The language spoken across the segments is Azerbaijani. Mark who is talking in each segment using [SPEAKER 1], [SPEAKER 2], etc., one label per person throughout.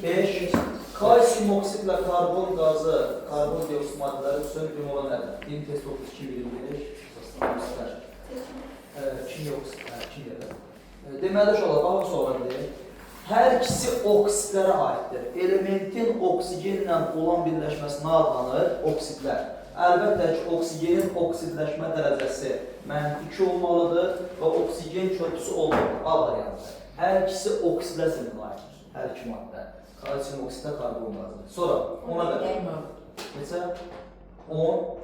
[SPEAKER 1] 5. Kalsiyum oksidlə karbon qazı, karbon dioksid maddələri sönük olan nədir? Yeni test 3225. Kimya oksidləri, kimyada. Deməli, şolar, bax, sonra deyək. Hər ikisi oksidlərə aiddir. Elementin oksigenlə olan birləşməsi nə adlanır? Oksidlər. Əlbəttə ki, oksigenin oksidləşmə dərəcəsi -2 olmalıdır və oksigen körpüsü olmalıdır. A variantı. Hər ikisi oksidlər sinfinə aiddir. Hər iki maddə. Kalsiyum oksidlə karbon qazı. Sonra ona qədər. Neçə? 10.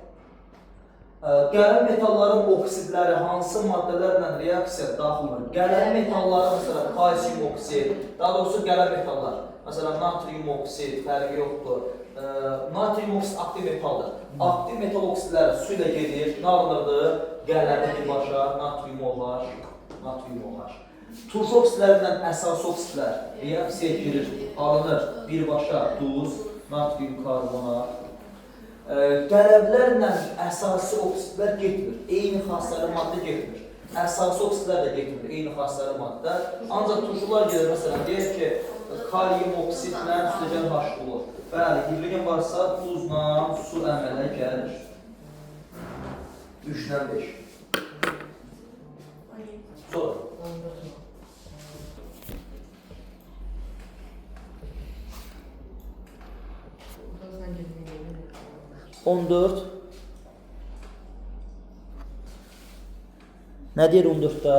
[SPEAKER 1] Gələn metalların oksidləri hansı maddələrlə reaksiya daxil olur? Gələn metalları, məsələn, kalsiyum oksid, daha doğrusu gələn metallar, məsələn, natrium oksid, fərqi yoxdur. Natrium oksid aktiv metaldır. Aktiv metal oksidləri su ilə gedir, nə alınırdı? Gələni birbaşa, natrium OH, natrium OH. Turş oksidlərindən əsas oksidlər reaksiyaya girir, alınır birbaşa duz, natrium karbonat. Qələblərlə əsasi oksidlər getmir, eyni xassəli maddə getmir. Əsasi oksidlər də getmir, eyni xassəli maddə. Ancaq turşular gedir, məsələn, deyək ki, kalium oksidlə sütəgən H olur. Bəli, hidrogen varsa duzla su əmələ gəlir. 3-dən 5. Sonra. 14. Nə deyir 14-də?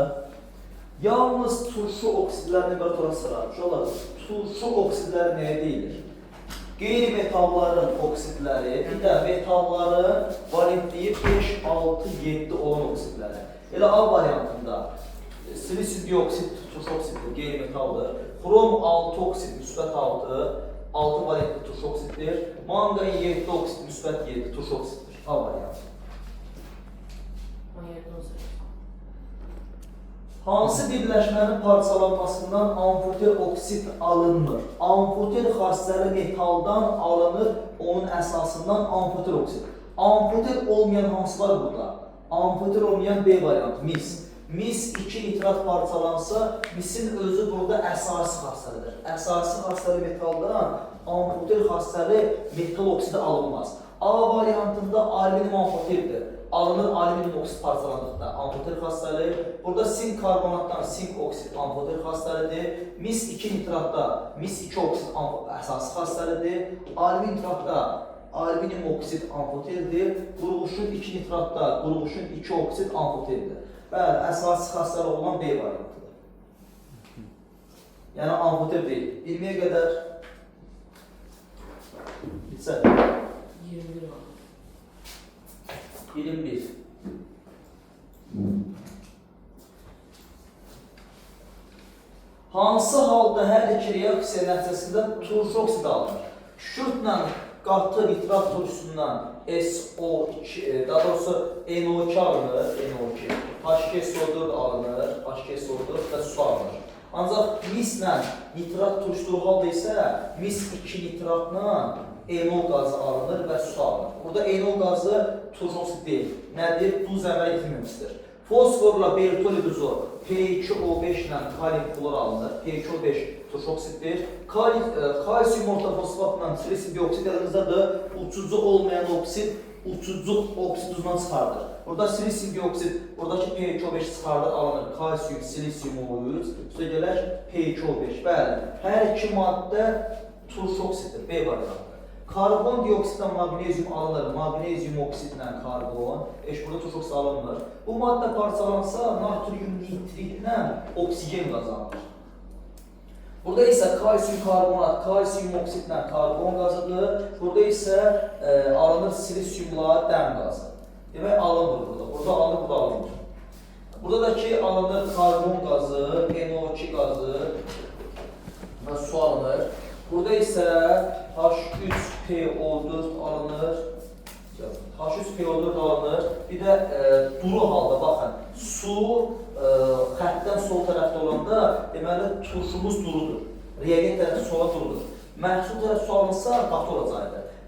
[SPEAKER 1] Yalnız turşu oksidlərini qatora sırar. Şolar, turşu oksidləri nəyə deyilir? Qeyri-metalların oksidləri, bir də metalların valentliyi 5, 6, 7 olan oksidləri. Elə A variantında silisium dioksid turşu oksiddir, qeyri-metaldır. Xrom 6 oksid, müsbət 6, 6 valentli turşu oksiddir. Manqan 7 oksid, müsbət 7 turşu oksiddir. A variantı. Hansı birləşmənin parçalanmasından amfoter oksid alınmır? Amfoter xassəli metaldan alınır, onun əsasından amfoter oksid. Amfoter olmayan hansı var burada? Amfoter olmayan B variantı, mis. Mis 2 nitrat parçalansa, misin özü burada əsasi xassəlidir. Əsasi xassəli metaldan amfoter xassəli metal oksidi alınmaz. A variantında alüminyum amfoterdir. Alınır alüminyum oksid parçalandıqda amfoter xassəli. Burada sink karbonatdan sink oksid amfoter xassəlidir. Mis 2 nitratda mis 2 oksid əsası xassəlidir. Alüminyum nitratda alüminyum oksid amfoterdir. Qurğuşun 2 nitratda qurğuşun 2 oksid amfoterdir. Bəli, əsası xassəli olan B variantıdır. Yəni amfoter deyil. 20-yə qədər bitsə.
[SPEAKER 2] 21 var.
[SPEAKER 1] 21. Hansı halda hər iki reaksiya nəticəsində turşu oksid alınır? Kükürtlə qatı nitrat turşusundan SO2, daha doğrusu NO2 alınır, NO2. H2SO4 alınır, H2SO4 və su alınır. Ancaq mislə nitrat turşduğu halda isə mis 2 nitratla NO qazı alınır və su alınır. Burada NO qazı turşu oksid deyil. Nədir? Duz əmələ itilməmişdir. Fosforla bertoli duzu P2O5 ilə kalium klor alınır. P2O5 turşu oksiddir. Kalsiyum ortofosfatla silisium dioksid elimizdedir. Uçucu olmayan oksid uçucu oksid duzundan çıxardır. Burada silisium dioksid, buradakı P2O5 çıxardır, alınır. Kalsiyum, silisium O3, üstə gələk P2O5. Bəli, hər iki maddə turşu oksiddir. B variantı. Karbon dioksiddən magnezium alınır, magnezium oksidlə karbon, burada turşu oksid alınmır. Bu maddə parçalansa, natrium nitritlə oksigen qazanır. Burada isə kalsiyum karbonat, kalsiyum oksidlə karbon qazıdır. Burada isə alınır silisiumla dəm qazı. Demək, alınmır burada. Burada alınır, burada alınmır. Burada da ki, alınır karbon qazı, NO2 qazı və su alınır. Burada isə H3PO4 alınır. H3PO4 alınır. Bir də duru halda, baxın, su xəttdən sol tərəfdə olanda, deməli, turşumuz durudur. Reagent tərəfi sola durudur. Məhsul tərəfi su alınsa, qatı olacaqdır.